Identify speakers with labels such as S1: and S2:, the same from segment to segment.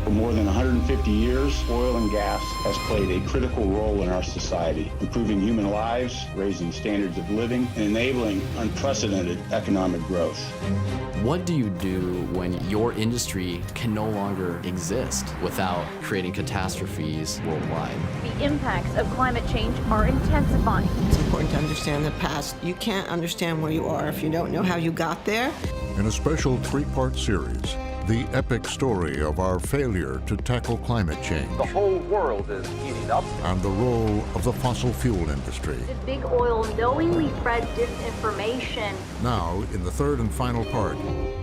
S1: For more than 150 years, oil and gas has played a critical role in our society, improving human lives, raising standards of living, and enabling unprecedented economic growth.
S2: What do you do when your industry can no longer exist without creating catastrophes worldwide?
S3: The impacts of climate change are intensifying.
S4: It's important to understand the past. You can't understand where you are if you don't know how you got there.
S5: In a special three-part series, the epic story of our failure to tackle climate change.
S6: The whole world is heating up.
S5: And the role of the fossil fuel industry.
S3: Did big oil knowingly spread disinformation?
S5: Now, in the third and final part,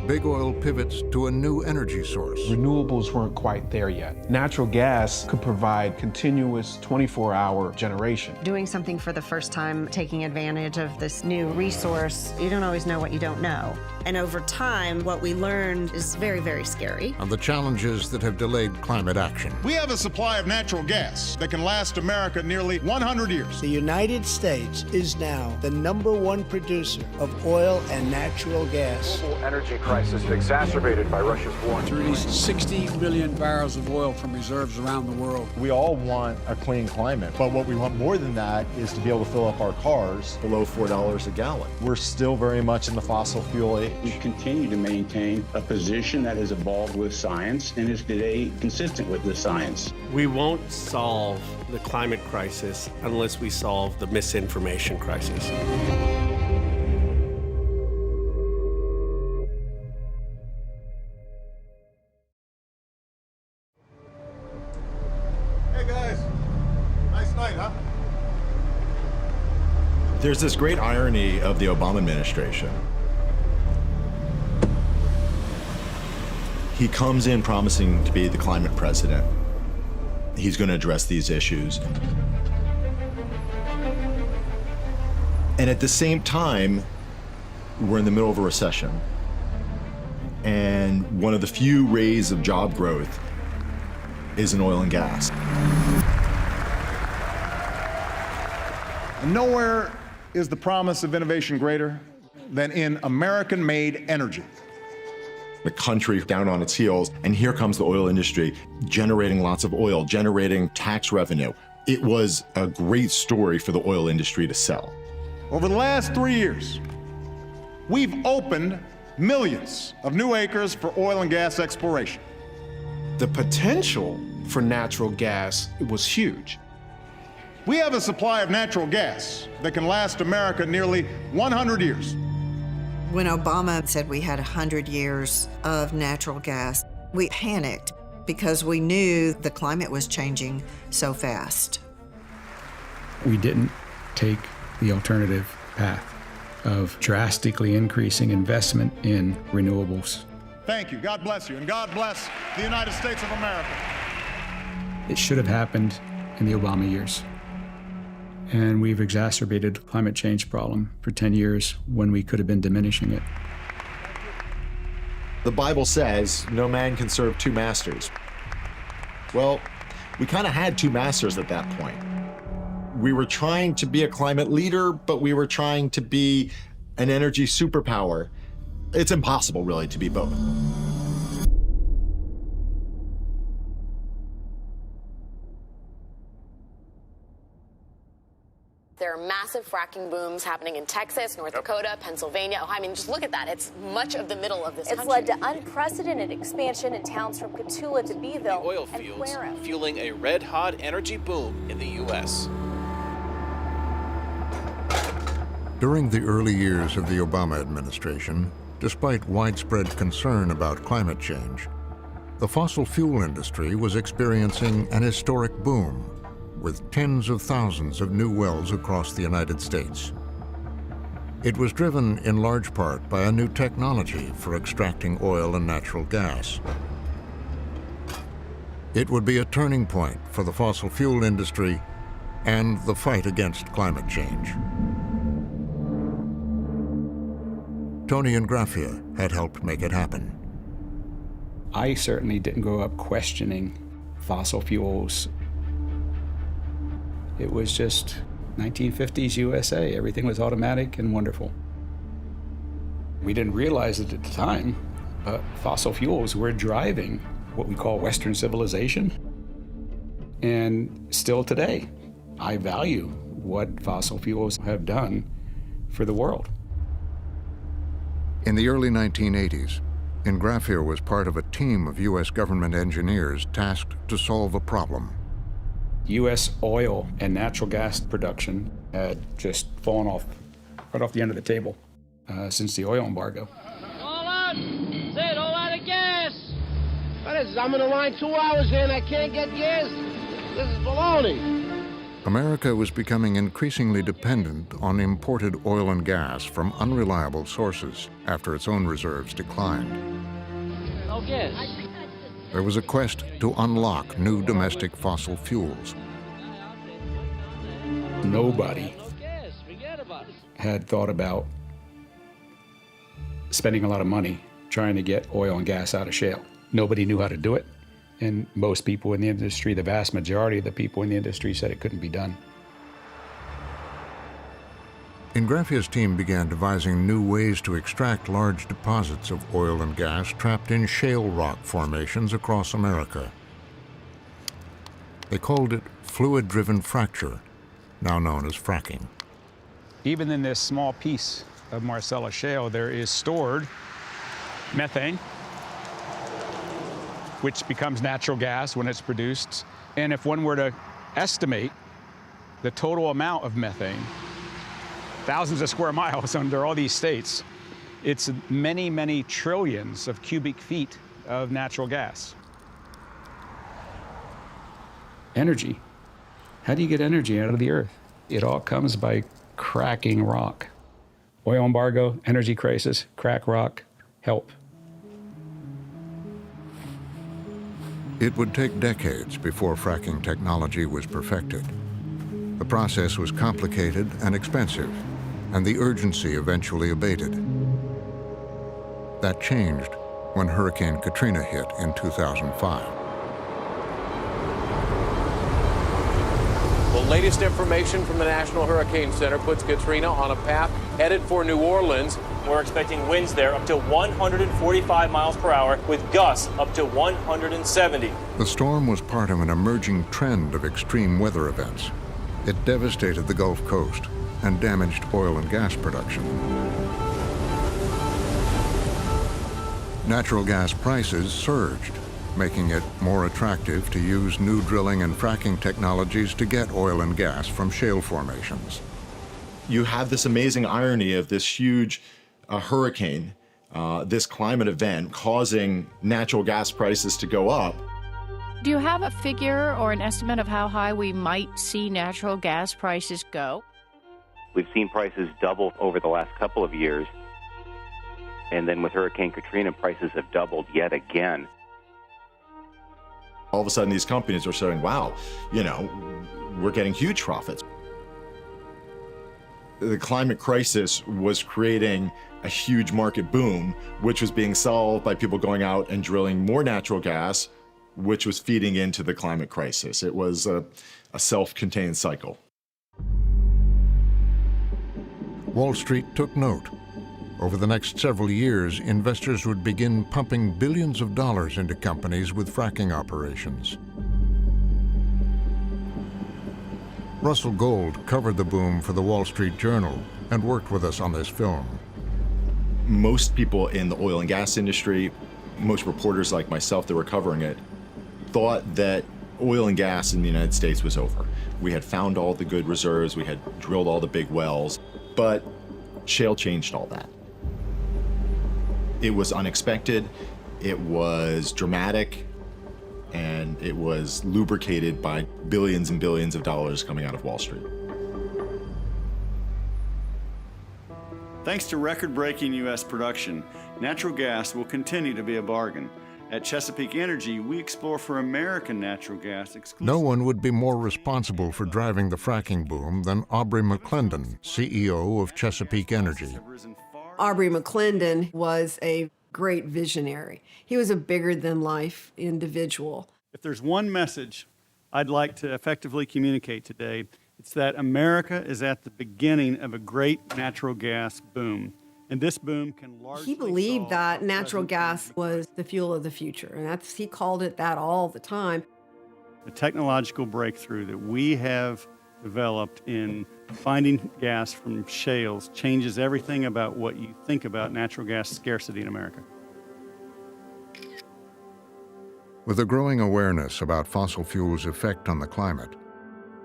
S5: big oil pivots to a new energy source.
S7: Renewables weren't quite there yet. Natural gas could provide continuous 24-hour generation.
S8: Doing something for the first time, taking advantage of this new resource, you don't always know what you don't know. And over time, what we learned is very, very scary.
S5: And the challenges that have delayed climate action.
S9: We have a supply of natural gas that can last America nearly 100 years.
S10: The United States is now the #1 producer of oil and natural gas.
S6: The global energy crisis exacerbated by Russia's war.
S11: To release 60 million barrels of oil from reserves around the world.
S12: We all want a clean climate, but what we want more than that is to be able to fill up our cars
S13: below $4 a gallon.
S12: We're still very much in the fossil fuel age.
S1: We continue to maintain a position that has evolved with science and is today consistent with the science.
S14: We won't solve the climate crisis unless we solve the misinformation crisis.
S9: Hey guys, nice night, huh?
S13: There's this great irony of the Obama administration. He comes in promising to be the climate president. He's going to address these issues. And at the same time, we're in the middle of a recession. And one of the few rays of job growth is in oil and gas.
S9: And nowhere is the promise of innovation greater than in American-made energy.
S13: The country down on its heels, and here comes the oil industry generating lots of oil, generating tax revenue. It was a great story for the oil industry to sell.
S9: Over the last 3 years, we've opened millions of new acres for oil and gas exploration.
S7: The potential for natural gas was huge.
S9: We have a supply of natural gas that can last America nearly 100 years.
S4: When Obama said we had 100 years of natural gas, we panicked because we knew the climate was changing so fast.
S15: We didn't take the alternative path of drastically increasing investment in renewables.
S9: Thank you. God bless you, and God bless the United States of America.
S15: It should have happened in the Obama years. And we've exacerbated the climate change problem for 10 years when we could have been diminishing it.
S13: The Bible says no man can serve two masters. Well, we kind of had two masters at that point. We were trying to be a climate leader, but we were trying to be an energy superpower. It's impossible, really, to be both.
S16: There are massive fracking booms happening in Texas, North Dakota, Pennsylvania, Ohio. I mean, just look at that. It's much of the middle of this country.
S3: It's led to unprecedented expansion in towns from Cotulla to Beeville
S17: the oil
S3: and
S17: fields
S3: Coverup.
S17: fueling a red-hot energy boom in the U.S.
S5: During the early years of the Obama administration, despite widespread concern about climate change, the fossil fuel industry was experiencing an historic boom, with tens of thousands of new wells across the United States. It was driven in large part by a new technology for extracting oil and natural gas. It would be a turning point for the fossil fuel industry and the fight against climate change. Tony and Graphia had helped make it happen.
S15: I certainly didn't grow up questioning fossil fuels. It was just 1950s USA. Everything was automatic and wonderful. We didn't realize it at the time, but fossil fuels were driving what we call Western civilization. And still today, I value what fossil fuels have done for the world.
S5: In the early 1980s, Ingraphia was part of a team of U.S. government engineers tasked to solve a problem.
S15: U.S. oil and natural gas production had just fallen off, right off the end of the table since the oil embargo.
S18: All out! Say it, all out of gas! What is this? I'm in a line 2 hours here and I can't get gas? This is baloney.
S5: America was becoming increasingly dependent on imported oil and gas from unreliable sources after its own reserves declined.
S18: No gas.
S5: There was a quest to unlock new domestic fossil fuels.
S15: Nobody had thought about spending a lot of money trying to get oil and gas out of shale. Nobody knew how to do it. And most people in the industry, the vast majority of the people in the industry, said it couldn't be done.
S5: Ingraphia's team began devising new ways to extract large deposits of oil and gas trapped in shale rock formations across America. They called it fluid-driven fracture, now known as fracking.
S15: Even in this small piece of Marcellus shale, there is stored methane, which becomes natural gas when it's produced. And if one were to estimate the total amount of methane, thousands of square miles under all these states, it's many, many trillions of cubic feet of natural gas. Energy. How do you get energy out of the earth? It all comes by cracking rock. Oil embargo, energy crisis, crack rock, help.
S5: It would take decades before fracking technology was perfected. The process was complicated and expensive, and the urgency eventually abated. That changed when Hurricane Katrina hit in 2005.
S17: The latest information from the National Hurricane Center puts Katrina on a path headed for New Orleans.
S19: We're expecting winds there up to 145 miles per hour with gusts up to 170.
S5: The storm was part of an emerging trend of extreme weather events. It devastated the Gulf Coast and damaged oil and gas production. Natural gas prices surged, making it more attractive to use new drilling and fracking technologies to get oil and gas from shale formations.
S13: You have this amazing irony of this huge hurricane, this climate event causing natural gas prices to go up.
S20: Do you have a figure or an estimate of how high we might see natural gas prices go?
S21: We've seen prices double over the last couple of years. And then with Hurricane Katrina, prices have doubled yet again.
S13: All of a sudden, these companies are saying, wow, you know, we're getting huge profits. The climate crisis was creating a huge market boom, which was being solved by people going out and drilling more natural gas, which was feeding into the climate crisis. It was a self-contained cycle.
S5: Wall Street took note. Over the next several years, investors would begin pumping billions of dollars into companies with fracking operations. Russell Gold covered the boom for the Wall Street Journal and worked with us on this film.
S13: Most people in the oil and gas industry, most reporters like myself that were covering it, thought that oil and gas in the United States was over. We had found all the good reserves, we had drilled all the big wells, but shale changed all that. It was unexpected, it was dramatic, and it was lubricated by billions and billions of dollars coming out of Wall Street.
S22: Thanks to record-breaking U.S. production, natural gas will continue to be a bargain. At Chesapeake Energy, we explore for American natural gas exclusively.
S5: No one would be more responsible for driving the fracking boom than Aubrey McClendon, CEO of Chesapeake Energy.
S23: Aubrey McClendon was a great visionary. He was a bigger-than-life individual.
S22: If there's one message I'd like to effectively communicate today, it's that America is at the beginning of a great natural gas boom. And this boom can largely
S23: He believed
S22: solve
S23: that
S22: our
S23: natural
S22: present
S23: gas was the fuel of the future, and he called it that all the time.
S22: The technological breakthrough that we have developed in finding gas from shales changes everything about what you think about natural gas scarcity in America.
S5: With a growing awareness about fossil fuels' effect on the climate,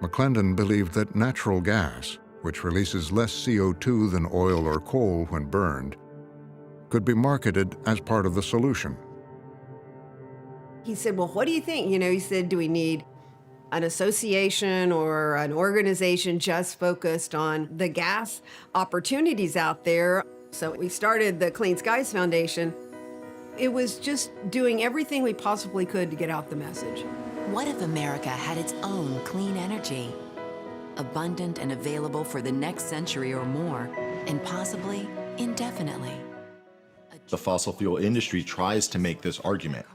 S5: McClendon believed that natural gas, which releases less CO2 than oil or coal when burned, could be marketed as part of the solution.
S23: He said, well, what do you think? He said, do we need an association or an organization just focused on the gas opportunities out there? So we started the Clean Skies Foundation. It was just doing everything we possibly could to get out the message.
S2: What if America had its own clean energy? Abundant and available for the next century or more, and possibly indefinitely.
S13: The fossil fuel industry tries to make this argument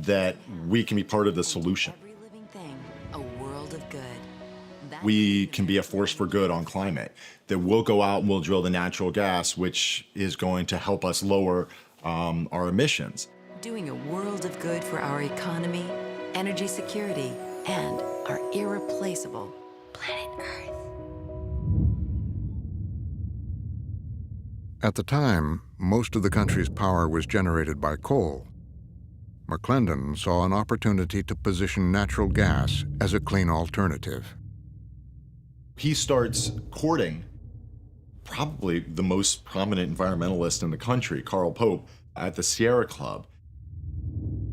S13: that we can be part of the solution.
S2: Every living thing, a world of good.
S13: We can be a force for good on climate, that we'll go out and we'll drill the natural gas, which is going to help us lower our emissions.
S2: Doing a world of good for our economy, energy security, and our irreplaceable planet Earth.
S5: At the time, most of the country's power was generated by coal. McClendon saw an opportunity to position natural gas as a clean alternative.
S13: He starts courting probably the most prominent environmentalist in the country, Carl Pope, at the Sierra Club.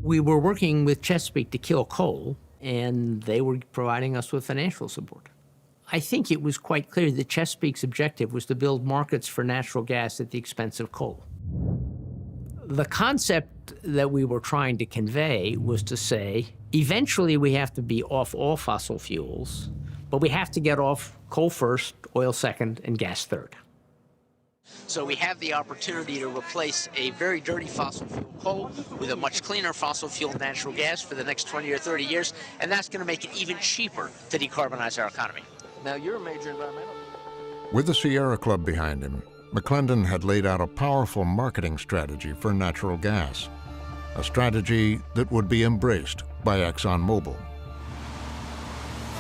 S8: We were working with Chesapeake to kill coal, and they were providing us with financial support. I think it was quite clear that Chesapeake's objective was to build markets for natural gas at the expense of coal. The concept that we were trying to convey was to say, eventually we have to be off all fossil fuels, but we have to get off coal first, oil second, and gas third.
S10: So we have the opportunity to replace a very dirty fossil fuel coal with a much cleaner fossil fuel natural gas for the next 20 or 30 years, and that's going to make it even cheaper to decarbonize our economy.
S17: Now, you're a major environmentalist.
S5: With the Sierra Club behind him, McClendon had laid out a powerful marketing strategy for natural gas, a strategy that would be embraced by ExxonMobil.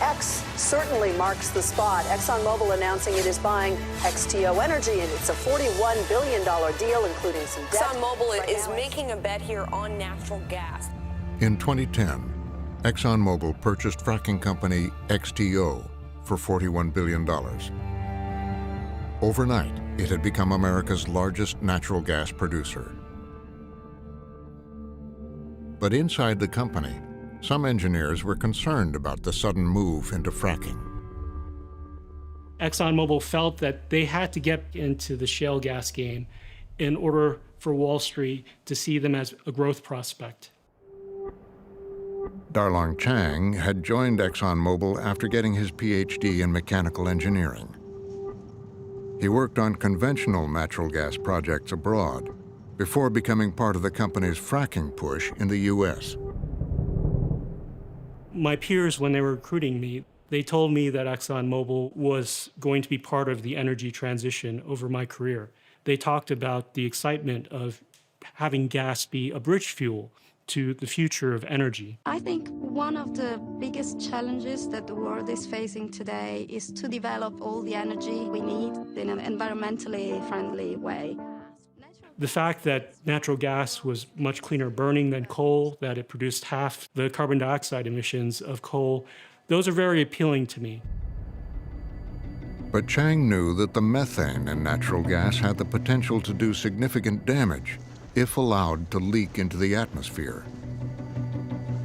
S24: X certainly marks the spot. ExxonMobil announcing it is buying XTO Energy, and it's a $41 billion deal, including some debt.
S3: ExxonMobil is making a bet here on natural gas.
S5: In 2010, ExxonMobil purchased fracking company XTO for $41 billion. Overnight, it had become America's largest natural gas producer. But inside the company, some engineers were concerned about the sudden move into fracking.
S25: ExxonMobil felt that they had to get into the shale gas game in order for Wall Street to see them as a growth prospect.
S5: Darlong Chang had joined ExxonMobil after getting his PhD in mechanical engineering. He worked on conventional natural gas projects abroad before becoming part of the company's fracking push in the U.S.
S25: My peers, when they were recruiting me, they told me that ExxonMobil was going to be part of the energy transition over my career. They talked about the excitement of having gas be a bridge fuel to the future of energy.
S26: I think one of the biggest challenges that the world is facing today is to develop all the energy we need in an environmentally friendly way.
S25: The fact that natural gas was much cleaner burning than coal, that it produced half the carbon dioxide emissions of coal, those are very appealing to me.
S5: But Chang knew that the methane in natural gas had the potential to do significant damage if allowed to leak into the atmosphere.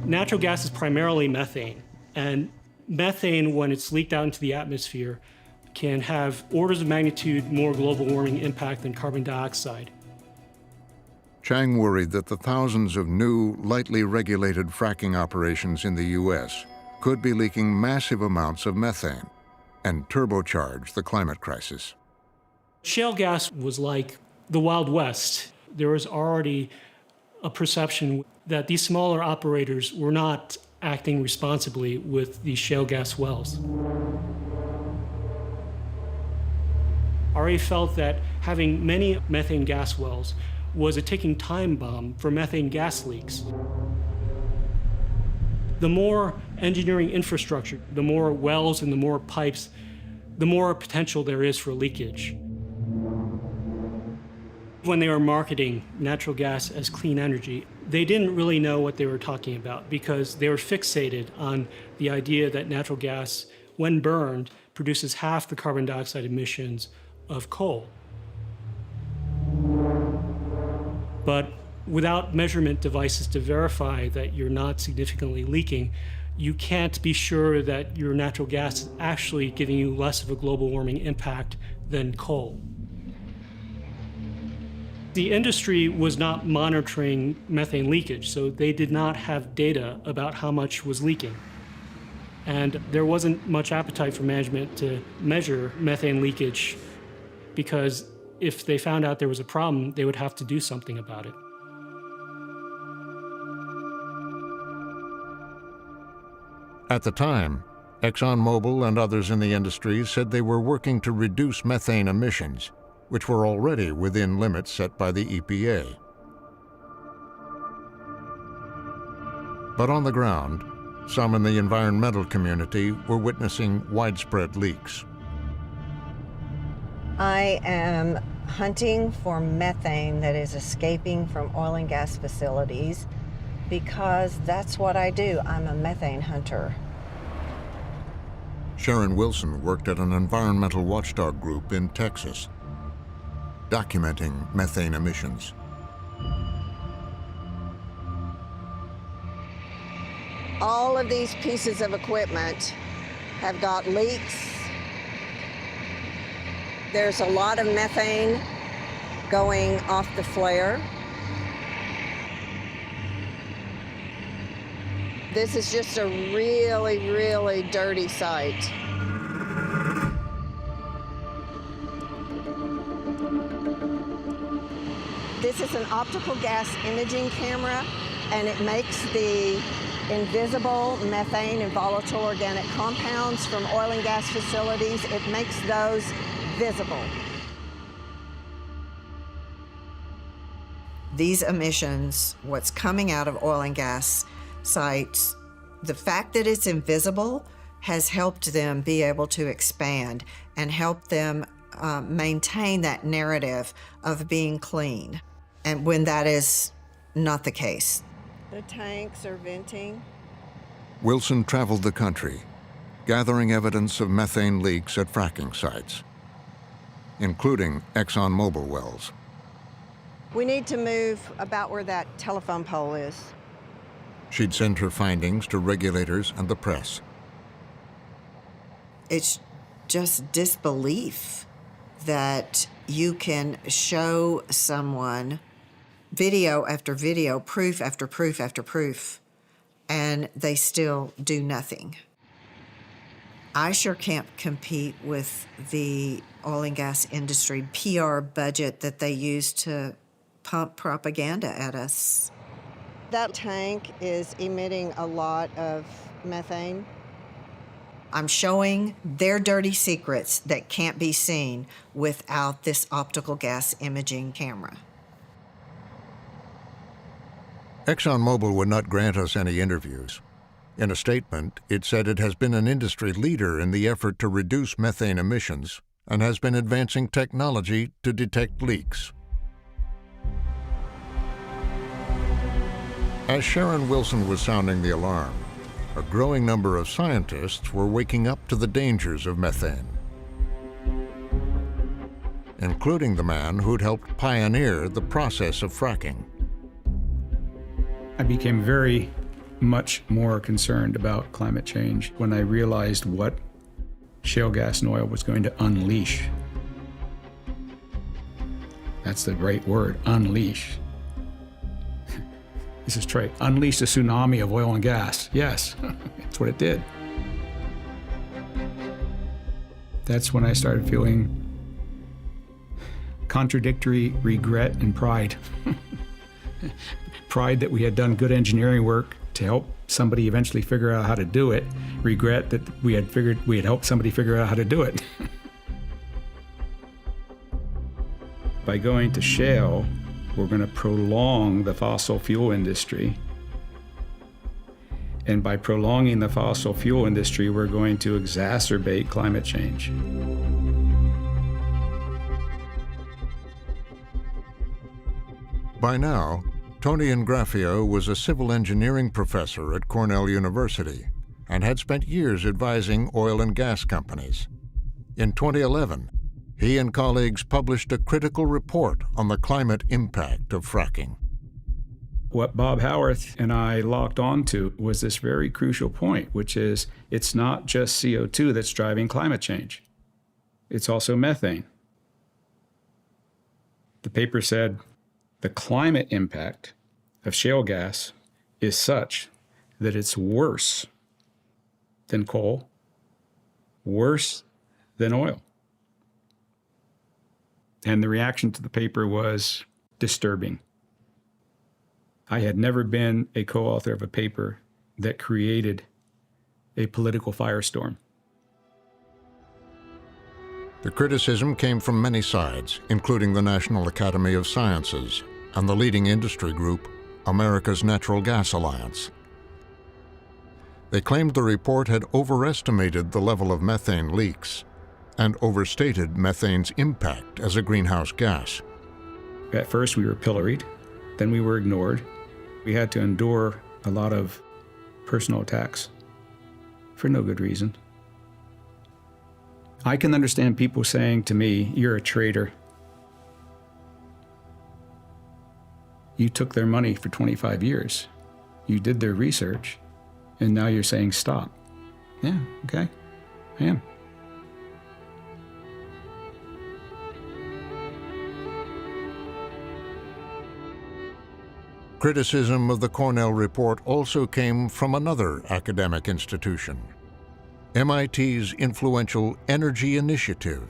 S25: Natural gas is primarily methane, and methane, when it's leaked out into the atmosphere, can have orders of magnitude more global warming impact than carbon dioxide.
S5: Chang worried that the thousands of new, lightly regulated fracking operations in the U.S. could be leaking massive amounts of methane and turbocharge the climate crisis.
S25: Shale gas was like the Wild West. There was already a perception that these smaller operators were not acting responsibly with these shale gas wells. I already felt that having many methane gas wells was a ticking time bomb for methane gas leaks. The more engineering infrastructure, the more wells and the more pipes, the more potential there is for leakage. When they were marketing natural gas as clean energy, they didn't really know what they were talking about because they were fixated on the idea that natural gas, when burned, produces half the carbon dioxide emissions of coal. But without measurement devices to verify that you're not significantly leaking, you can't be sure that your natural gas is actually giving you less of a global warming impact than coal. The industry was not monitoring methane leakage, so they did not have data about how much was leaking. And there wasn't much appetite for management to measure methane leakage because if they found out there was a problem, they would have to do something about it.
S5: At the time, ExxonMobil and others in the industry said they were working to reduce methane emissions, which were already within limits set by the EPA. But on the ground, some in the environmental community were witnessing widespread leaks.
S4: I am hunting for methane that is escaping from oil and gas facilities because that's what I do. I'm a methane hunter.
S5: Sharon Wilson worked at an environmental watchdog group in Texas, documenting methane emissions.
S4: All of these pieces of equipment have got leaks. There's a lot of methane going off the flare. This is just a really, really dirty site. This is an optical gas imaging camera, and it makes the invisible methane and volatile organic compounds from oil and gas facilities, it makes those visible. These emissions, what's coming out of oil and gas sites, the fact that it's invisible has helped them be able to expand and help them maintain that narrative of being clean, and when that is not the case. The tanks are venting.
S5: Wilson traveled the country, gathering evidence of methane leaks at fracking sites, including ExxonMobil wells.
S4: We need to move about where that telephone pole is.
S5: She'd send her findings to regulators and the press.
S4: It's just disbelief that you can show someone video after video, proof after proof after proof, and they still do nothing. I sure can't compete with the oil and gas industry PR budget that they use to pump propaganda at us. That tank is emitting a lot of methane. I'm showing their dirty secrets that can't be seen without this optical gas imaging camera.
S5: ExxonMobil would not grant us any interviews. In a statement, it said it has been an industry leader in the effort to reduce methane emissions and has been advancing technology to detect leaks. As Sharon Wilson was sounding the alarm, a growing number of scientists were waking up to the dangers of methane, including the man who'd helped pioneer the process of fracking.
S1: I became very much more concerned about climate change when I realized what shale gas and oil was going to unleash. That's the right word, unleash. This is trite. Unleashed a tsunami of oil and gas. Yes, that's what it did. That's when I started feeling contradictory regret and pride. Pride that we had done good engineering work to help somebody eventually figure out how to do it. Regret that we had helped somebody figure out how to do it. by going to shale, we're going to prolong the fossil fuel industry. And by prolonging the fossil fuel industry, we're going to exacerbate climate change.
S5: By now, Tony Ingraffio was a civil engineering professor at Cornell University and had spent years advising oil and gas companies. In 2011, he and colleagues published a critical report on the climate impact of fracking.
S1: What Bob Howarth and I locked onto was this very crucial point, which is it's not just CO2 that's driving climate change. It's also methane. The paper said the climate impact of shale gas is such that it's worse than coal, worse than oil. And the reaction to the paper was disturbing. I had never been a co-author of a paper that created a political firestorm.
S5: The criticism came from many sides, including the National Academy of Sciences and the leading industry group, America's Natural Gas Alliance. They claimed the report had overestimated the level of methane leaks and overstated methane's impact as a greenhouse gas.
S1: At first we were pilloried, then we were ignored. We had to endure a lot of personal attacks for no good reason. I can understand people saying to me, "You're a traitor. You took their money for 25 years. You did their research, and now you're saying stop." Yeah, okay, I am.
S5: Criticism of the Cornell report also came from another academic institution, MIT's influential Energy Initiative,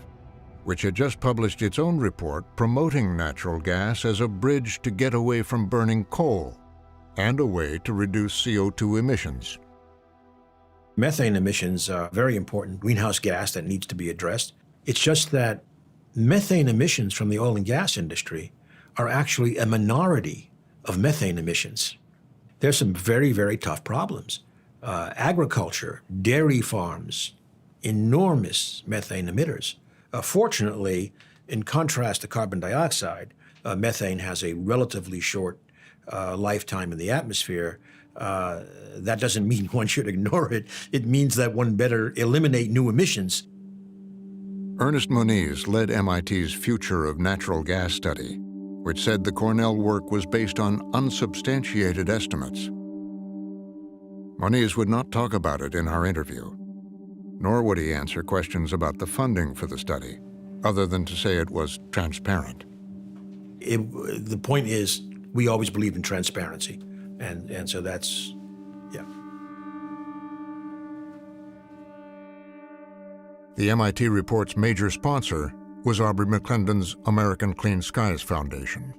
S5: which had just published its own report promoting natural gas as a bridge to get away from burning coal and a way to reduce CO2 emissions.
S6: Methane emissions are a very important greenhouse gas that needs to be addressed. It's just that methane emissions from the oil and gas industry are actually a minority of methane emissions. There's some very, very tough problems. Agriculture, dairy farms, enormous methane emitters. Fortunately, in contrast to carbon dioxide, methane has a relatively short lifetime in the atmosphere. That doesn't mean one should ignore it. It means that one better eliminate new emissions.
S5: Ernest Moniz led MIT's Future of Natural Gas study, which said the Cornell work was based on unsubstantiated estimates. Moniz would not talk about it in our interview, nor would he answer questions about the funding for the study, other than to say it was transparent.
S6: The point is, we always believe in transparency, and so that's, yeah.
S5: The MIT report's major sponsor was Aubrey McClendon's American Clean Skies Foundation.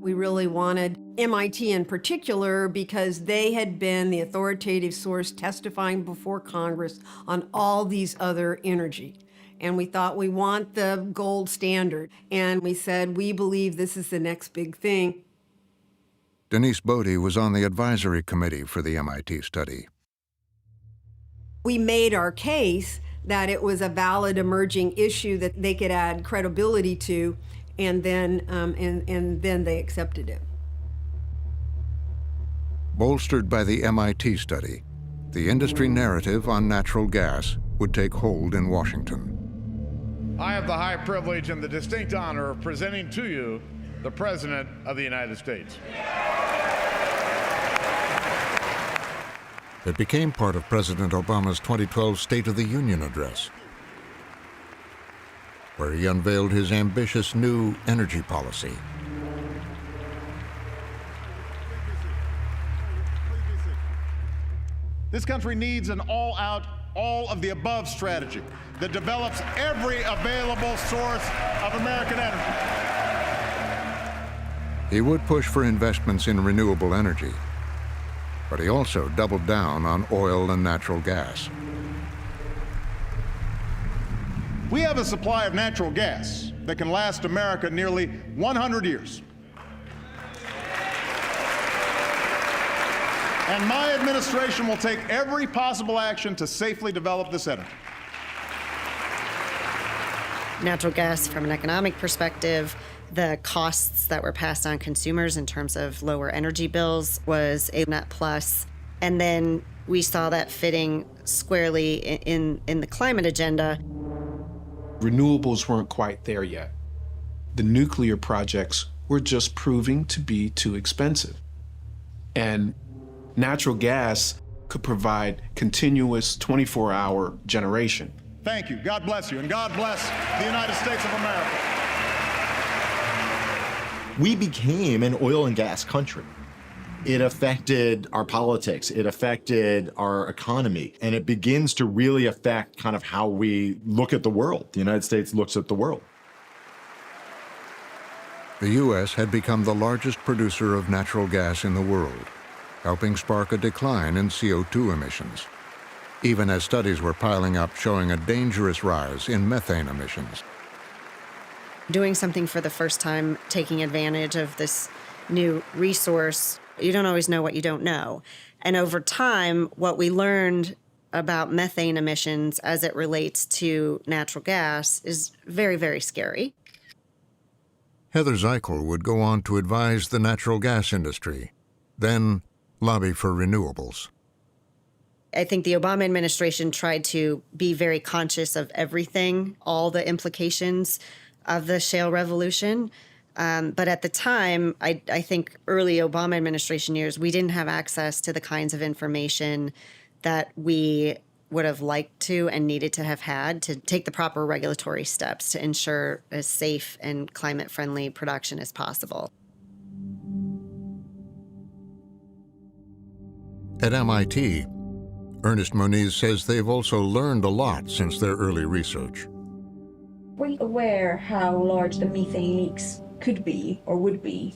S23: We really wanted MIT in particular because they had been the authoritative source testifying before Congress on all these other energy. And we thought we want the gold standard. And we said, we believe this is the next big thing.
S5: Denise Bodie was on the advisory committee for the MIT study.
S23: We made our case that it was a valid emerging issue that they could add credibility to, and then they accepted it.
S5: Bolstered by the MIT study, the industry narrative on natural gas would take hold in Washington.
S7: I have the high privilege and the distinct honor of presenting to you the President of the United States.
S5: It became part of President Obama's 2012 State of the Union address, where he unveiled his ambitious new energy policy.
S7: This country needs an all-out, all-of-the-above strategy that develops every available source of American energy.
S5: He would push for investments in renewable energy, but he also doubled down on oil and natural gas.
S7: We have a supply of natural gas that can last America nearly 100 years. And my administration will take every possible action to safely develop this energy.
S9: Natural gas, from an economic perspective, the costs that were passed on consumers in terms of lower energy bills was a net plus. And then we saw that fitting squarely in the climate agenda.
S11: Renewables weren't quite there yet. The nuclear projects were just proving to be too expensive. And natural gas could provide continuous 24-hour generation.
S7: Thank you. God bless you, and God bless the United States of America.
S13: We became an oil and gas country. It affected our politics, it affected our economy, and it begins to really affect kind of how we look at the world. The United States looks at the world.
S5: The U.S. had become the largest producer of natural gas in the world, helping spark a decline in CO2 emissions, even as studies were piling up showing a dangerous rise in methane emissions.
S9: Doing something for the first time, taking advantage of this new resource, you don't always know what you don't know. And over time, what we learned about methane emissions as it relates to natural gas is very, very scary.
S5: Heather Zeichel would go on to advise the natural gas industry, then lobby for renewables.
S9: I think the Obama administration tried to be very conscious of everything, all the implications of the shale revolution. But at the time, I think early Obama administration years, we didn't have access to the kinds of information that we would have liked to and needed to have had to take the proper regulatory steps to ensure as safe and climate-friendly production as possible.
S5: At MIT, Ernest Moniz says they've also learned a lot since their early research.
S12: Were you aware how large the methane leaks could be or would be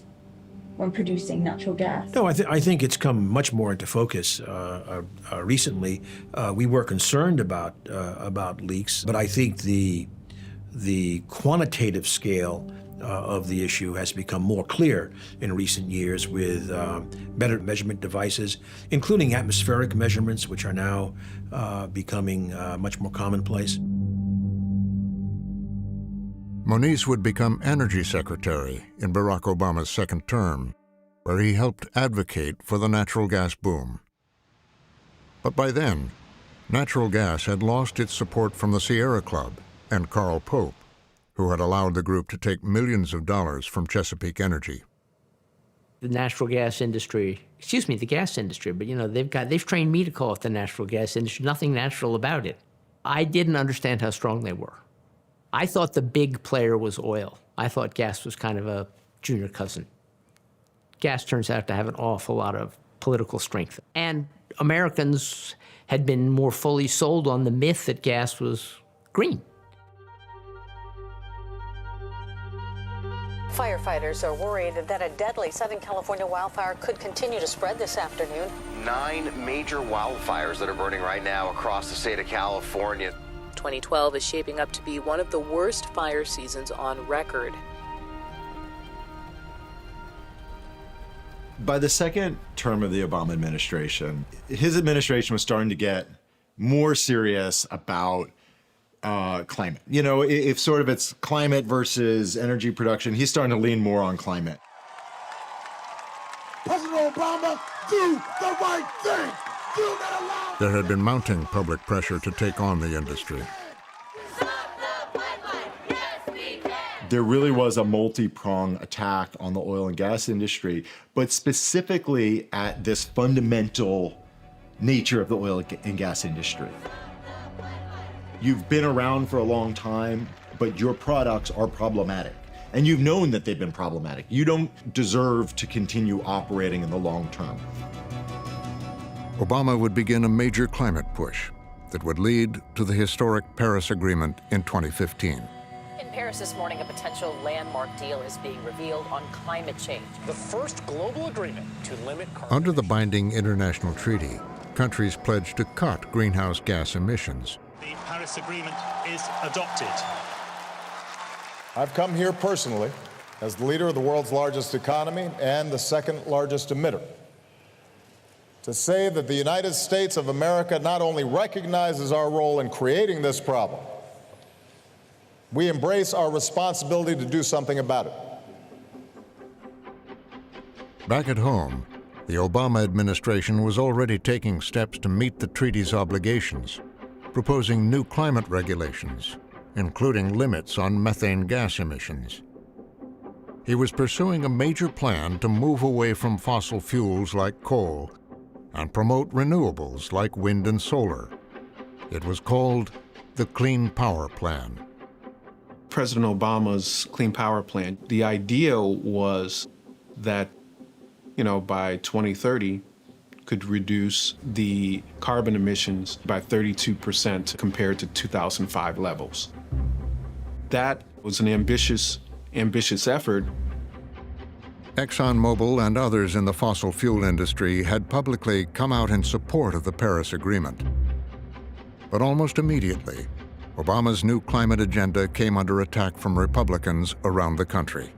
S12: when producing natural gas?
S6: No, I think it's come much more into focus recently. We were concerned about leaks, but I think the quantitative scale of the issue has become more clear in recent years with better measurement devices, including atmospheric measurements, which are now becoming much more commonplace.
S5: Moniz would become Energy Secretary in Barack Obama's second term, where he helped advocate for the natural gas boom. But by then, natural gas had lost its support from the Sierra Club and Carl Pope, who had allowed the group to take millions of dollars from Chesapeake Energy.
S8: The natural gas industry, the gas industry, but they've trained me to call it the natural gas industry. Nothing natural about it. I didn't understand how strong they were. I thought the big player was oil. I thought gas was kind of a junior cousin. Gas turns out to have an awful lot of political strength. And Americans had been more fully sold on the myth that gas was green.
S24: Firefighters are worried that a deadly Southern California wildfire could continue to spread this afternoon.
S14: 9 major wildfires that are burning right now across the state of California.
S16: 2012 is shaping up to be one of the worst fire seasons on record.
S13: By the second term of the Obama administration, his administration was starting to get more serious about climate. If sort of it's climate versus energy production, he's starting to lean more on climate.
S18: President Obama, do the right thing. Do not allow.
S5: There had been mounting public pressure to take on the industry.
S13: There really was a multi-pronged attack on the oil and gas industry, but specifically at this fundamental nature of the oil and gas industry. You've been around for a long time, but your products are problematic. And you've known that they've been problematic. You don't deserve to continue operating in the long term.
S5: Obama would begin a major climate push that would lead to the historic Paris Agreement in 2015.
S16: In Paris this morning, a potential landmark deal is being revealed on climate change.
S27: The first global agreement to limit carbon.
S5: Under the binding international treaty, countries pledged to cut greenhouse gas emissions.
S27: The Paris Agreement is adopted.
S2: I've come here personally as the leader of the world's largest economy and the second largest emitter to say that the United States of America not only recognizes our role in creating this problem, we embrace our responsibility to do something about it.
S5: Back at home, the Obama administration was already taking steps to meet the treaty's obligations, proposing new climate regulations, including limits on methane gas emissions. He was pursuing a major plan to move away from fossil fuels like coal and promote renewables like wind and solar. It was called the Clean Power Plan.
S11: President Obama's Clean Power Plan, the idea was that, by 2030, could reduce the carbon emissions by 32% compared to 2005 levels. That was an ambitious effort.
S5: ExxonMobil and others in the fossil fuel industry had publicly come out in support of the Paris Agreement. But almost immediately, Obama's new climate agenda came under attack from Republicans around the country.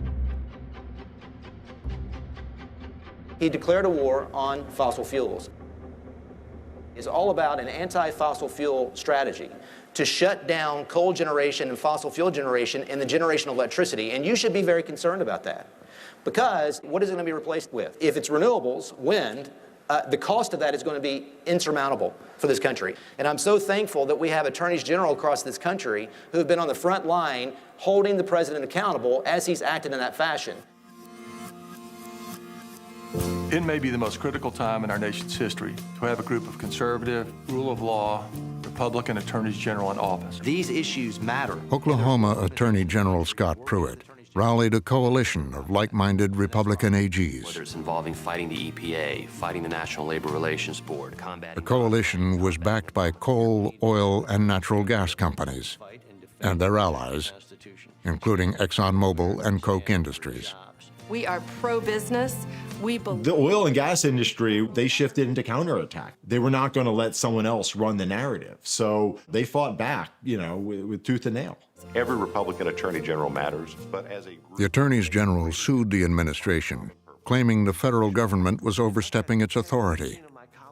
S10: He declared a war on fossil fuels. It's all about an anti-fossil fuel strategy to shut down coal generation and fossil fuel generation and the generation of electricity. And you should be very concerned about that. Because what is it going to be replaced with? If it's renewables, wind, the cost of that is going to be insurmountable for this country. And I'm so thankful that we have attorneys general across this country who have been on the front line holding the president accountable as he's acted in that fashion.
S15: It may be the most critical time in our nation's history to have a group of conservative, rule of law, Republican attorneys general in office.
S19: These issues matter.
S5: Oklahoma Attorney General Scott Pruitt rallied a coalition of like-minded Republican AGs.
S19: Whether it's involving fighting the EPA, fighting the National Labor Relations Board, combating...
S5: The coalition was backed by coal, oil, and natural gas companies and their allies, including ExxonMobil and Koch Industries.
S20: We are pro-business.
S13: The oil and gas industry, they shifted into counterattack. They were not going to let someone else run the narrative. So they fought back, with tooth and nail.
S21: Every Republican attorney general matters, but as a group...
S5: The attorneys general sued the administration, claiming the federal government was overstepping its authority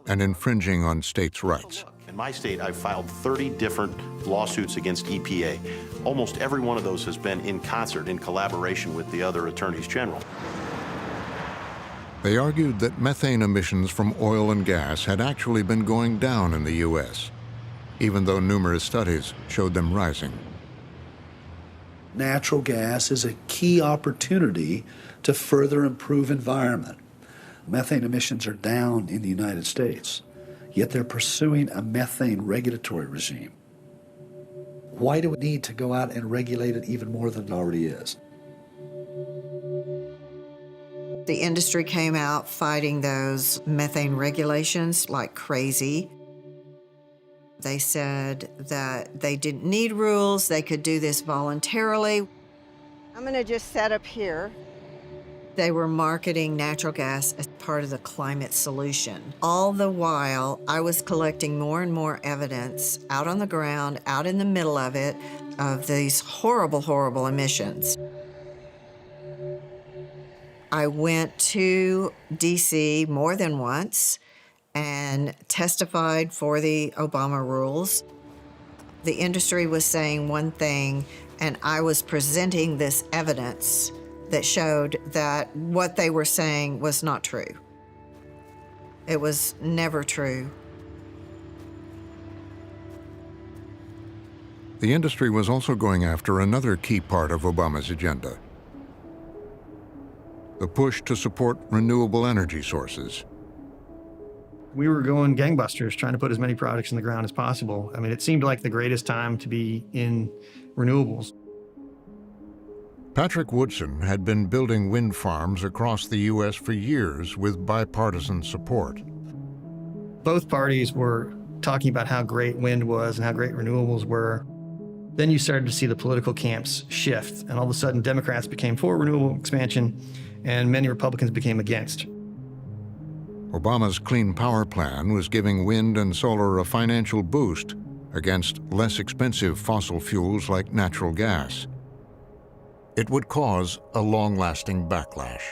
S5: and infringing on states' rights.
S21: In my state, I've filed 30 different lawsuits against EPA. Almost every one of those has been in concert, in collaboration with the other attorneys general.
S5: They argued that methane emissions from oil and gas had actually been going down in the U.S., even though numerous studies showed them rising.
S22: Natural gas is a key opportunity to further improve environment. Methane emissions are down in the United States, yet they're pursuing a methane regulatory regime. Why do we need to go out and regulate it even more than it already is?
S4: The industry came out fighting those methane regulations like crazy. They said that they didn't need rules, they could do this voluntarily.
S28: I'm going to just set up here.
S4: They were marketing natural gas as part of the climate solution. All the while, I was collecting more and more evidence out on the ground, out in the middle of it, of these horrible, horrible emissions. I went to DC more than once and testified for the Obama rules. The industry was saying one thing, and I was presenting this evidence that showed that what they were saying was not true. It was never true.
S5: The industry was also going after another key part of Obama's agenda: the push to support renewable energy sources.
S29: We were going gangbusters, trying to put as many projects in the ground as possible. I mean, it seemed like the greatest time to be in renewables.
S5: Patrick Woodson had been building wind farms across the U.S. for years with bipartisan support.
S29: Both parties were talking about how great wind was and how great renewables were. Then you started to see the political camps shift, and all of a sudden Democrats became for renewable expansion, and many Republicans became against.
S5: Obama's Clean Power Plan was giving wind and solar a financial boost against less expensive fossil fuels like natural gas. it would cause a long-lasting backlash.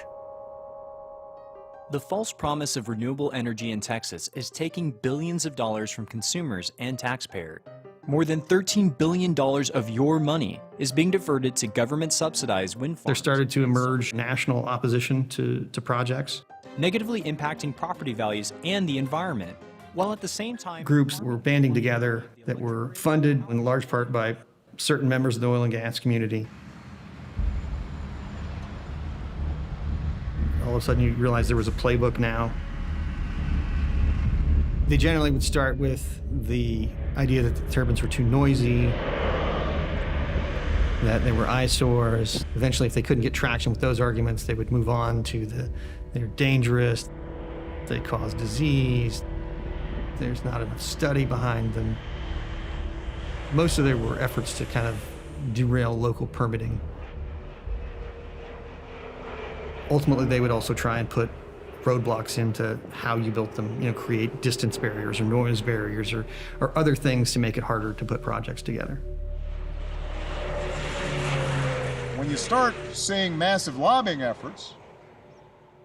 S1: The false promise of renewable energy in Texas is taking billions of dollars from consumers and taxpayers. More than $13 billion of your money is being diverted to government-subsidized wind farms.
S29: There started to emerge national opposition to projects,
S1: negatively impacting property values and the environment, while at the same time...
S29: Groups were banding together that were funded in large part by certain members of the oil and gas community. All of a sudden you realize there was a playbook now. They generally would start with the idea that the turbines were too noisy, that they were eyesores. Eventually, if they couldn't get traction with those arguments, they would move on to they're dangerous, they cause disease, there's not enough study behind them. Most of there were efforts to kind of derail local permitting. Ultimately, they would also try and put roadblocks into how you built them, create distance barriers or noise barriers or other things to make it harder to put projects together.
S2: When you start seeing massive lobbying efforts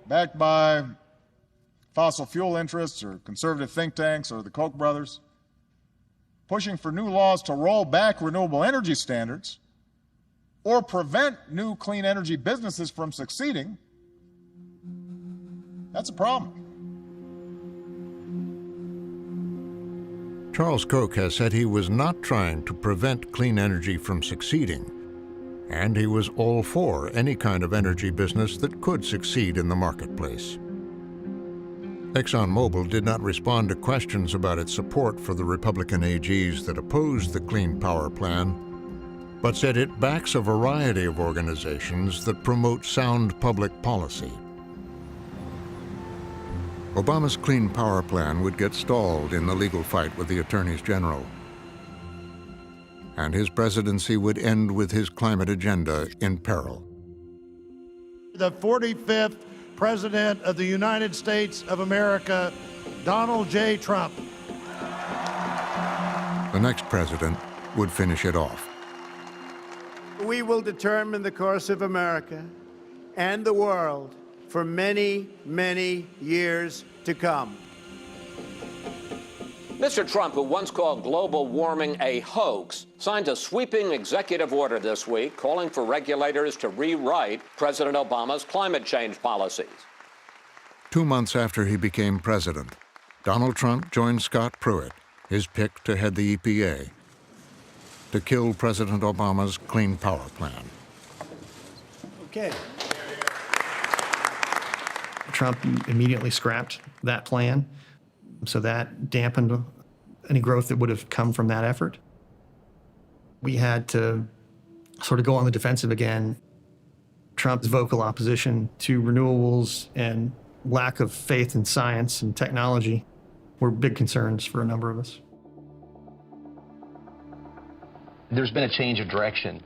S2: backed by fossil fuel interests or conservative think tanks or the Koch brothers, pushing for new laws to roll back renewable energy standards or prevent new clean energy businesses from succeeding, that's a problem.
S5: Charles Koch has said he was not trying to prevent clean energy from succeeding, and he was all for any kind of energy business that could succeed in the marketplace. ExxonMobil did not respond to questions about its support for the Republican AGs that opposed the Clean Power Plan, but said it backs a variety of organizations that promote sound public policy. Obama's Clean Power Plan would get stalled in the legal fight with the attorneys general, and his presidency would end with his climate agenda in peril.
S18: The 45th President of the United States of America, Donald J. Trump.
S5: The next president would finish it off.
S3: We will determine the course of America and the world for many, many years to come.
S27: Mr. Trump, who once called global warming a hoax, signed a sweeping executive order this week calling for regulators to rewrite President Obama's climate change policies.
S5: 2 months after he became president, Donald Trump joined Scott Pruitt, his pick to head the EPA, to kill President Obama's Clean Power Plan.
S3: Okay.
S29: Trump immediately scrapped that plan, so that dampened any growth that would have come from that effort. We had to sort of go on the defensive again. Trump's vocal opposition to renewables and lack of faith in science and technology were big concerns for a number of us.
S7: There's been a change of direction.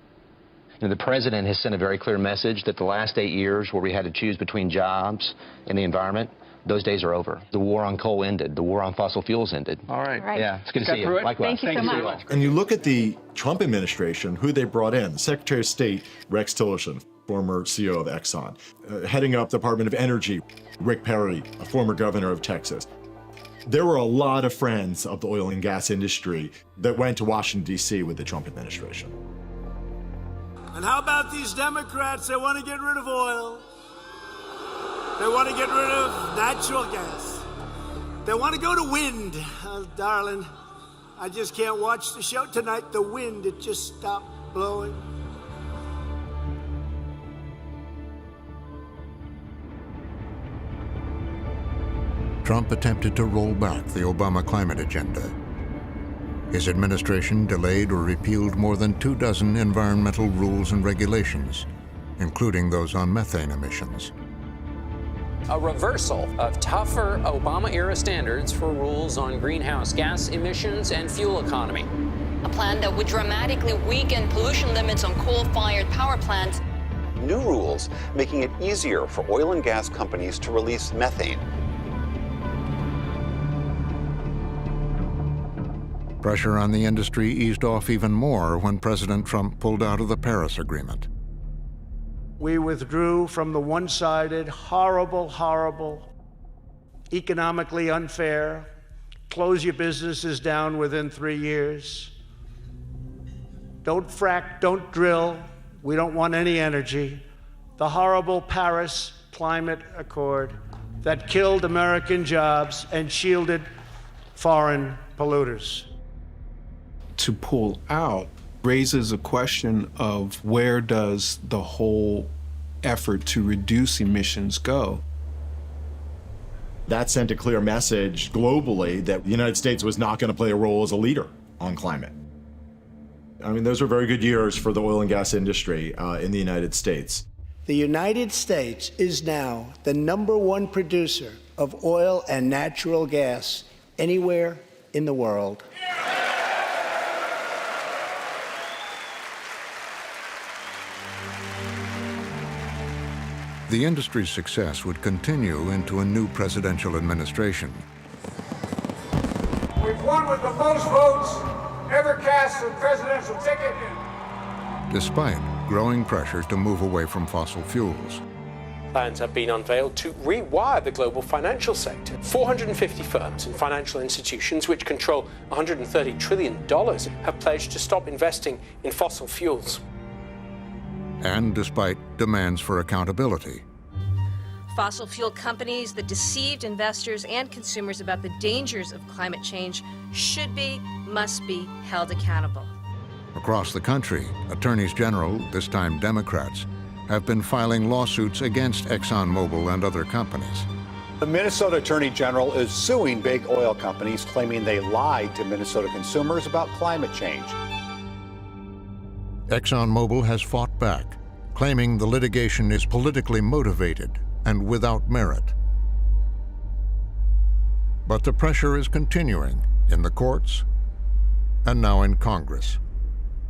S7: The president has sent a very clear message that the last 8 years where we had to choose between jobs and the environment, those days are over. The war on coal ended. The war on fossil fuels ended.
S13: All right.
S7: Yeah, it's good to see you. Likewise.
S20: Thank you so much.
S13: And you look at the Trump administration, who they brought in, Secretary of State Rex Tillerson, former CEO of Exxon, heading up the Department of Energy, Rick Perry, a former governor of Texas. There were a lot of friends of the oil and gas industry that went to Washington, D.C. with the Trump administration.
S3: And how about these Democrats? They want to get rid of oil. They want to get rid of natural gas. They want to go to wind. Oh, darling, I just can't watch the show tonight. The wind, it just stopped blowing.
S5: Trump attempted to roll back the Obama climate agenda. His administration delayed or repealed more than 24 environmental rules and regulations, including those on methane emissions.
S9: A reversal of tougher Obama-era standards for rules on greenhouse gas emissions and fuel economy.
S12: A plan that would dramatically weaken pollution limits on coal-fired power plants.
S17: New rules making it easier for oil and gas companies to release methane.
S5: Pressure on the industry eased off even more when President Trump pulled out of the Paris Agreement.
S3: We withdrew from the one-sided, horrible, economically unfair, close your businesses down within 3 years. Don't frack, don't drill. We don't want any energy. The horrible Paris Climate Accord that killed American jobs and shielded foreign polluters.
S6: To pull out raises a question of where does the whole effort to reduce emissions go?
S13: That sent a clear message globally that the United States was not going to play a role as a leader on climate. I mean, those were very good years for the oil and gas industry in the United States.
S3: The United States is now the #1 producer of oil and natural gas anywhere in the world.
S5: The industry's success would continue into a new presidential administration.
S3: We've won with the most votes ever cast for the presidential ticket.
S5: Despite growing pressure to move away from fossil fuels.
S9: Plans have been unveiled to rewire the global financial sector. 450 firms and financial institutions, which control $130 trillion, have pledged to stop investing in fossil fuels.
S5: And despite demands for accountability.
S8: Fossil fuel companies that deceived investors and consumers about the dangers of climate change must be held accountable.
S5: Across the country, attorneys general, this time Democrats, have been filing lawsuits against ExxonMobil and other companies.
S11: The Minnesota Attorney General is suing big oil companies, claiming they lied to Minnesota consumers about climate change.
S5: ExxonMobil has fought back, claiming the litigation is politically motivated and without merit. But the pressure is continuing in the courts and now in Congress.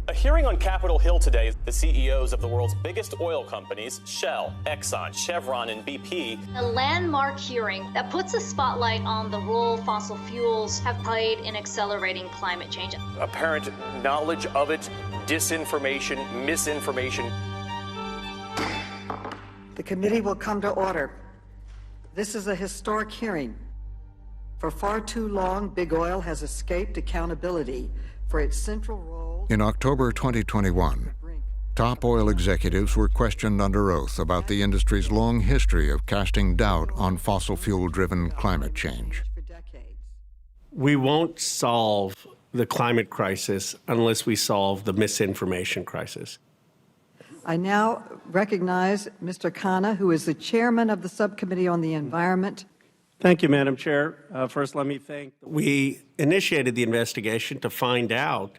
S14: A hearing on Capitol Hill today, the CEOs of the world's biggest oil companies, Shell, Exxon, Chevron, and BP.
S16: A landmark hearing that puts a spotlight on the role fossil fuels have played in accelerating climate change.
S14: Apparent knowledge of it, disinformation, misinformation.
S23: The committee will come to order. This is a historic hearing. For far too long, big oil has escaped accountability for its central role.
S5: In October 2021, top oil executives were questioned under oath about the industry's long history of casting doubt on fossil fuel-driven climate change.
S24: We won't solve the climate crisis unless we solve the misinformation crisis.
S23: I now recognize Mr. Khanna, who is the chairman of the Subcommittee on the Environment.
S24: Thank you, Madam Chair. First, let me thank. We initiated the investigation to find out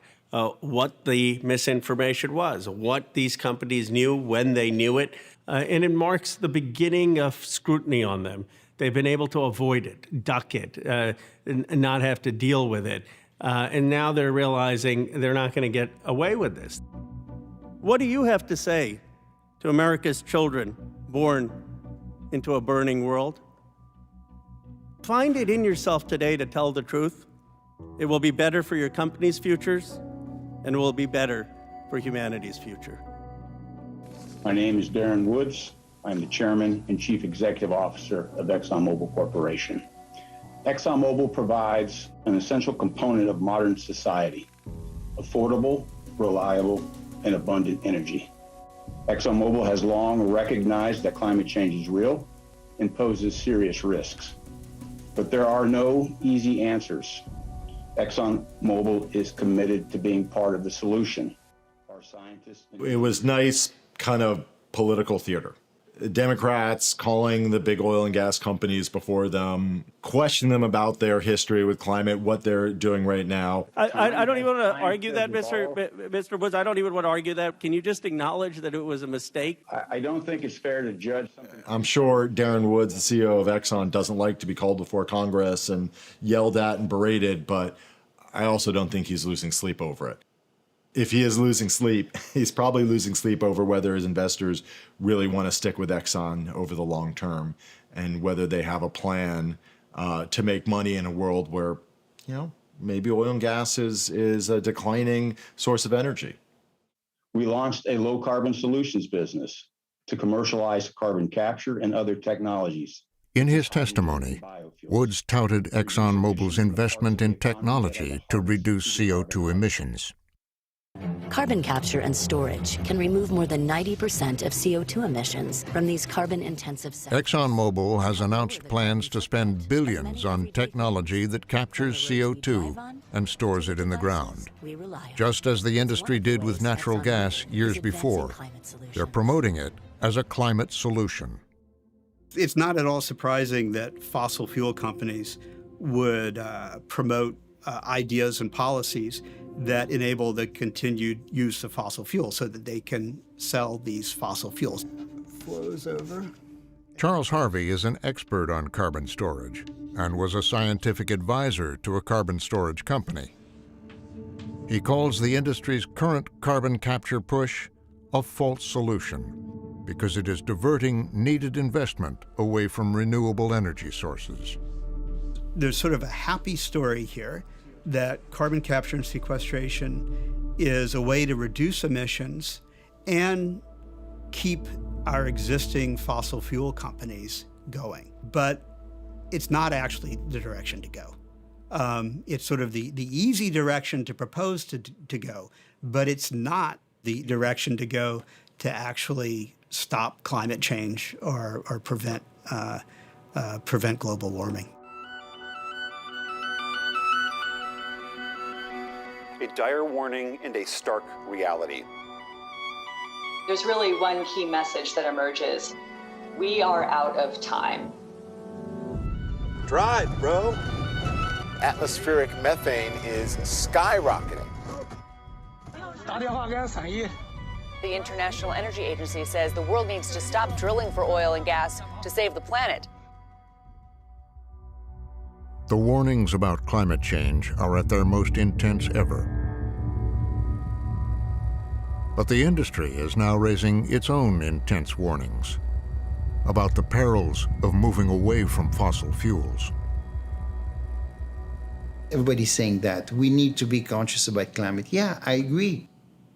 S24: what the misinformation was, what these companies knew, when they knew it, and it marks the beginning of scrutiny on them. They've been able to avoid it, duck it, and not have to deal with it. And now they're realizing they're not going to get away with this. What do you have to say to America's children born into a burning world? Find it in yourself today to tell the truth. It will be better for your company's futures, and it will be better for humanity's future.
S25: My name is Darren Woods. I'm the Chairman and Chief Executive Officer of ExxonMobil Corporation. ExxonMobil provides an essential component of modern society: affordable, reliable, and abundant energy. ExxonMobil has long recognized that climate change is real and poses serious risks. But there are no easy answers. ExxonMobil is committed to being part of the solution. Our scientists...
S13: It was nice kind of political theater. Democrats calling the big oil and gas companies before them, question them about their history with climate, what they're doing right now.
S24: I don't even want to argue that, Mr. Woods. I don't even want to argue that. Can you just acknowledge that it was a mistake?
S25: I don't think it's fair to judge something.
S13: I'm sure Darren Woods, the CEO of Exxon, doesn't like to be called before Congress and yelled at and berated, but I also don't think he's losing sleep over it. If he is losing sleep, he's probably losing sleep over whether his investors really want to stick with Exxon over the long term and whether they have a plan to make money in a world where, you know, maybe oil and gas is a declining source of energy.
S25: We launched a low carbon solutions business to commercialize carbon capture and other technologies.
S5: In his testimony, Woods touted ExxonMobil's investment in technology to reduce CO2 emissions.
S1: Carbon capture and storage can remove more than 90% of CO2 emissions from these carbon-intensive sectors.
S5: ExxonMobil has announced plans to spend billions on technology that captures CO2 and stores it in the ground. Just as the industry did with natural gas years before, they're promoting it as a climate solution.
S4: It's not at all surprising that fossil fuel companies would promote ideas and policies that enable the continued use of fossil fuels so that they can sell these fossil fuels.
S10: Flows over.
S5: Charles Harvey is an expert on carbon storage and was a scientific advisor to a carbon storage company. He calls the industry's current carbon capture push a false solution because it is diverting needed investment away from renewable energy sources.
S4: There's sort of a happy story here that carbon capture and sequestration is a way to reduce emissions and keep our existing fossil fuel companies going. But it's not actually the direction to go. It's sort of the easy direction to propose to go, but it's not the direction to go to actually stop climate change or prevent global warming.
S17: A dire warning and a stark reality.
S15: There's really one key message that emerges. We are out of time.
S2: Drive, bro. Atmospheric methane is skyrocketing.
S12: The International Energy Agency says the world needs to stop drilling for oil and gas to save the planet.
S5: The warnings about climate change are at their most intense ever. But the industry is now raising its own intense warnings about the perils of moving away from fossil fuels.
S10: Everybody's saying that we need to be conscious about climate. Yeah, I agree.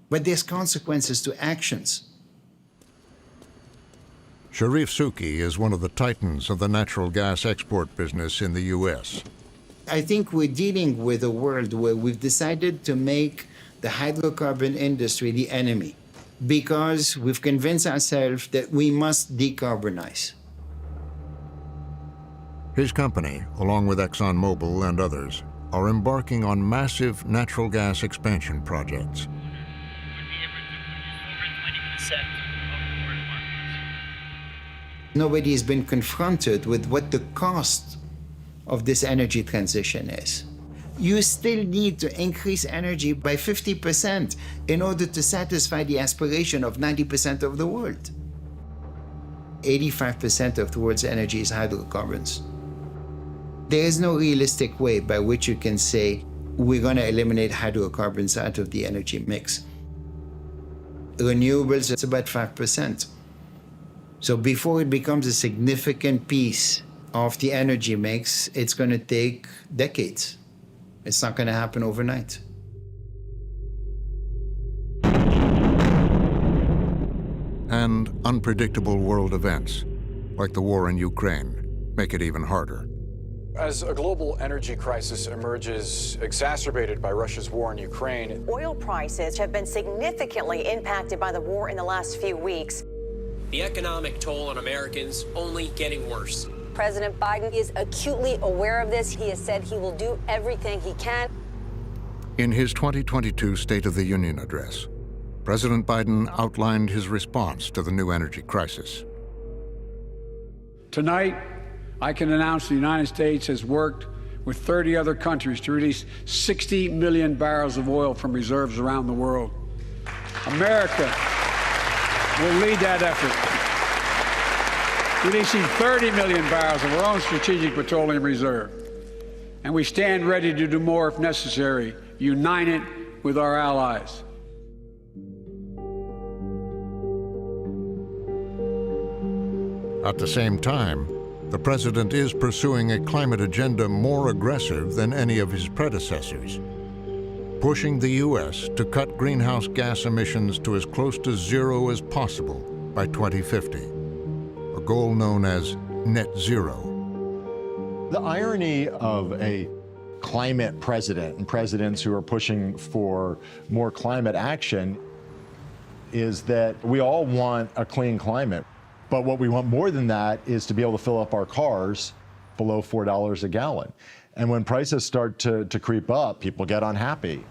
S10: But there's consequences to actions.
S5: Sharif Suki is one of the titans of the natural gas export business in the U.S.
S10: I think we're dealing with a world where we've decided to make the hydrocarbon industry the enemy because we've convinced ourselves that we must decarbonize.
S5: His company, along with ExxonMobil and others, are embarking on massive natural gas expansion projects.
S10: Nobody has been confronted with what the cost of this energy transition is. You still need to increase energy by 50% in order to satisfy the aspiration of 90% of the world. 85% of the world's energy is hydrocarbons. There is no realistic way by which you can say, we're going to eliminate hydrocarbons out of the energy mix. Renewables, it's about 5%. So before it becomes a significant piece of the energy mix, it's going to take decades. It's not going to happen overnight.
S5: And unpredictable world events, like the war in Ukraine, make it even harder.
S19: As a global energy crisis emerges, exacerbated by Russia's war in Ukraine,
S12: Oil prices have been significantly impacted by the war in the last few weeks.
S21: The economic toll on Americans only getting worse.
S12: President Biden is acutely aware of this. He has said he will do everything he can.
S5: In his 2022 State of the Union address, President Biden outlined his response to the new energy crisis.
S22: Tonight, I can announce the United States has worked with 30 other countries to release 60 million barrels of oil from reserves around the world. America will lead that effort, releasing 30 million barrels of our own strategic petroleum reserve. And we stand ready to do more if necessary, united with our allies.
S5: At the same time, the president is pursuing a climate agenda more aggressive than any of his predecessors, pushing the U.S. to cut greenhouse gas emissions to as close to zero as possible by 2050, a goal known as net zero.
S13: The irony of a climate president and presidents who are pushing for more climate action is that we all want a clean climate, but what we want more than that is to be able to fill up our cars below $4 a gallon. And when prices start to creep up, people get unhappy.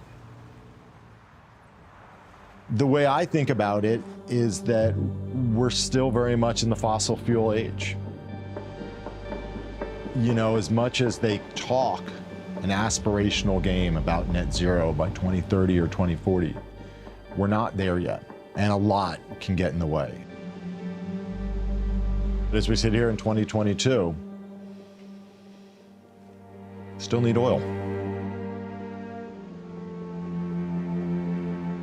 S13: The way I think about it is that we're still very much in the fossil fuel age. You know, as much as they talk an aspirational game about net zero by 2030 or 2040, we're not there yet, and a lot can get in the way. But as we sit here in 2022, still need oil.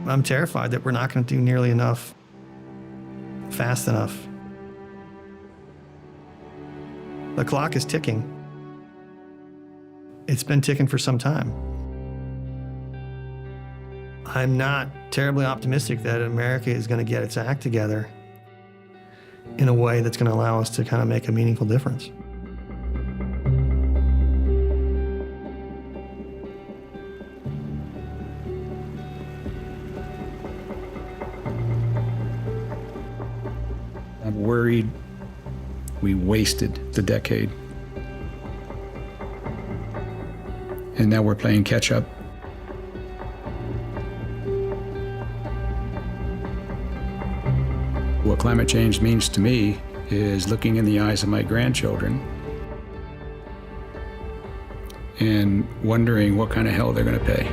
S3: I'm terrified that we're not going to do nearly enough fast enough. The clock is ticking. It's been ticking for some time. I'm not terribly optimistic that America is going to get its act together in a way that's going to allow us to kind of make a meaningful difference.
S22: I'm worried we wasted the decade. And now we're playing catch up. What climate change means to me is looking in the eyes of my grandchildren and wondering what kind of hell they're going to pay.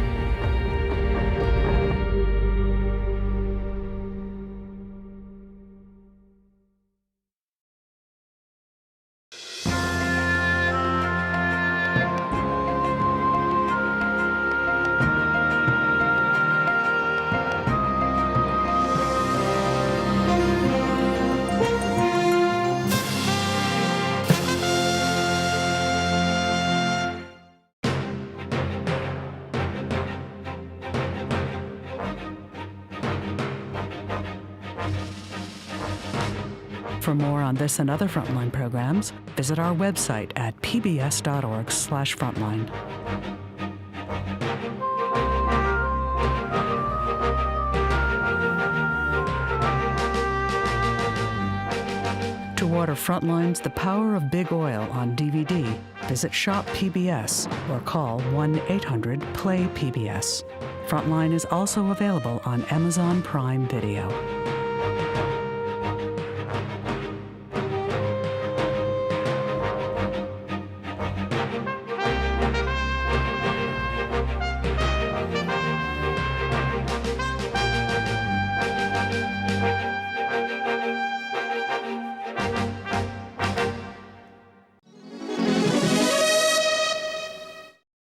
S6: For more on this and other Frontline programs, visit our website at pbs.org/frontline. To order Frontline's The Power of Big Oil on DVD, visit Shop PBS or call 1-800-PLAY-PBS. Frontline is also available on Amazon Prime Video.